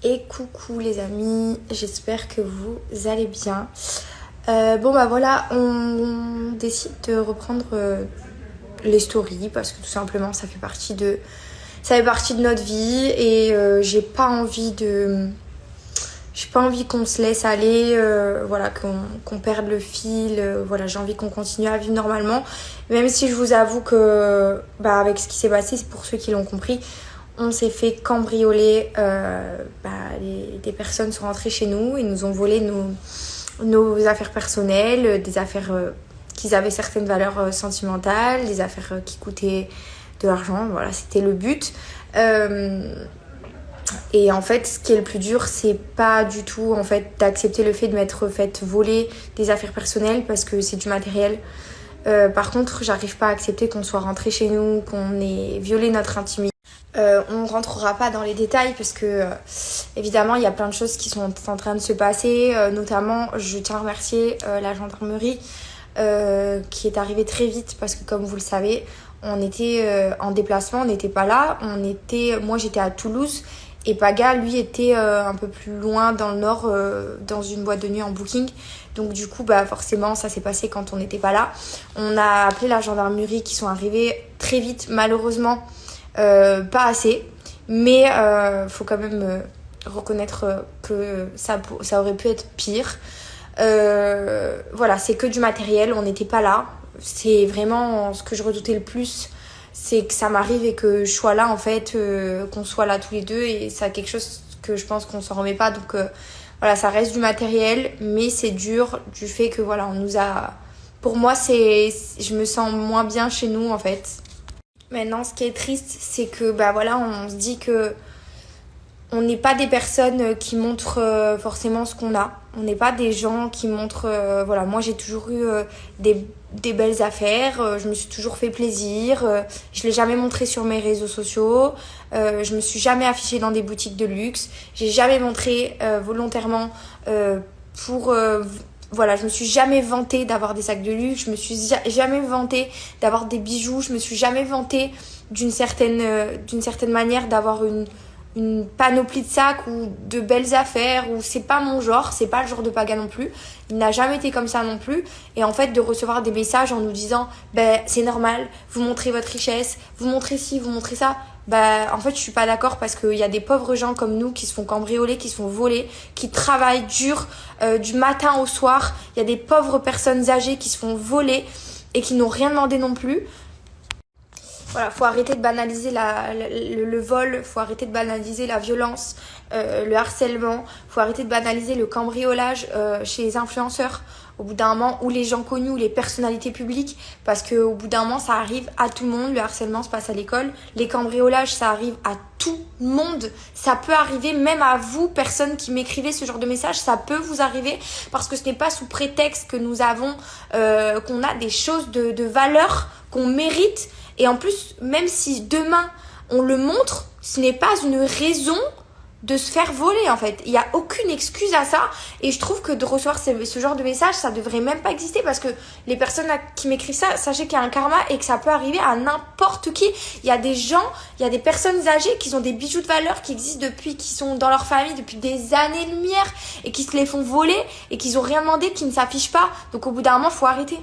Et coucou les amis, j'espère que vous allez bien. Bon bah voilà, on décide de reprendre les stories parce que tout simplement ça fait partie de notre vie et j'ai pas envie qu'on se laisse aller, voilà, qu'on perde le fil, voilà, j'ai envie qu'on continue à vivre normalement. Même si je vous avoue que avec ce qui s'est passé, c'est pour ceux qui l'ont compris, on s'est fait cambrioler, des personnes sont rentrées chez nous et nous ont volé nos affaires personnelles, des affaires qui avaient certaines valeurs sentimentales, des affaires qui coûtaient de l'argent, voilà, c'était le but. Et en fait, ce qui est le plus dur, c'est pas du tout en fait d'accepter le fait de m'être fait voler des affaires personnelles parce que c'est du matériel. Par contre, j'arrive pas à accepter qu'on soit rentré chez nous, qu'on ait violé notre intimité. On rentrera pas dans les détails parce que évidemment il y a plein de choses qui sont en train de se passer, notamment je tiens à remercier la gendarmerie qui est arrivée très vite parce que comme vous le savez on était en déplacement, on n'était pas là, moi j'étais à Toulouse et Paga lui était un peu plus loin dans le nord dans une boîte de nuit en booking, donc du coup forcément ça s'est passé quand on n'était pas là. On a appelé la gendarmerie qui sont arrivés très vite, malheureusement pas assez, mais faut quand même reconnaître que ça aurait pu être pire. Voilà, c'est que du matériel, on n'était pas là. C'est vraiment ce que je redoutais le plus, c'est que ça m'arrive et que je sois là en fait, qu'on soit là tous les deux, et c'est quelque chose que je pense qu'on s'en remet pas, donc voilà, ça reste du matériel, mais c'est dur du fait que voilà, on nous a, pour moi je me sens moins bien chez nous en fait. Maintenant, ce qui est triste, c'est que voilà, on se dit que on n'est pas des personnes qui montrent forcément ce qu'on a. On n'est pas des gens qui montrent... voilà, moi, j'ai toujours eu des belles affaires. Je me suis toujours fait plaisir. Je ne l'ai jamais montré sur mes réseaux sociaux. Je me suis jamais affichée dans des boutiques de luxe. J'ai jamais montré volontairement pour... voilà, je me suis jamais vantée d'avoir des sacs de luxe, je me suis jamais vantée d'avoir des bijoux, je me suis jamais vantée d'une certaine manière d'avoir une panoplie de sacs ou de belles affaires, ou c'est pas mon genre, c'est pas le genre de Paga non plus. Il n'a jamais été comme ça non plus. Et en fait, de recevoir des messages en nous disant c'est normal, vous montrez votre richesse, vous montrez ci, vous montrez ça. En fait, je suis pas d'accord parce qu'il y a des pauvres gens comme nous qui se font cambrioler, qui se font voler, qui travaillent dur du matin au soir. Il y a des pauvres personnes âgées qui se font voler et qui n'ont rien demandé non plus. Voilà, faut arrêter de banaliser le vol, faut arrêter de banaliser la violence, le harcèlement, faut arrêter de banaliser le cambriolage chez les influenceurs au bout d'un moment, ou les gens connus, ou les personnalités publiques, parce qu'au bout d'un moment, ça arrive à tout le monde. Le harcèlement se passe à l'école, les cambriolages, ça arrive à tout le monde. Ça peut arriver même à vous, personnes qui m'écrivez ce genre de messages, ça peut vous arriver, parce que ce n'est pas sous prétexte que nous avons, qu'on a des choses de valeur, qu'on mérite. Et en plus, même si demain on le montre, ce n'est pas une raison de se faire voler en fait. Il n'y a aucune excuse à ça, et je trouve que de recevoir ce genre de message, ça devrait même pas exister, parce que les personnes qui m'écrivent ça, sachez qu'il y a un karma et que ça peut arriver à n'importe qui. Il y a des gens, il y a des personnes âgées qui ont des bijoux de valeur qui existent qui sont dans leur famille depuis des années-lumière et qui se les font voler et qu'ils ont rien demandé, qui ne s'affichent pas. Donc au bout d'un moment, faut arrêter.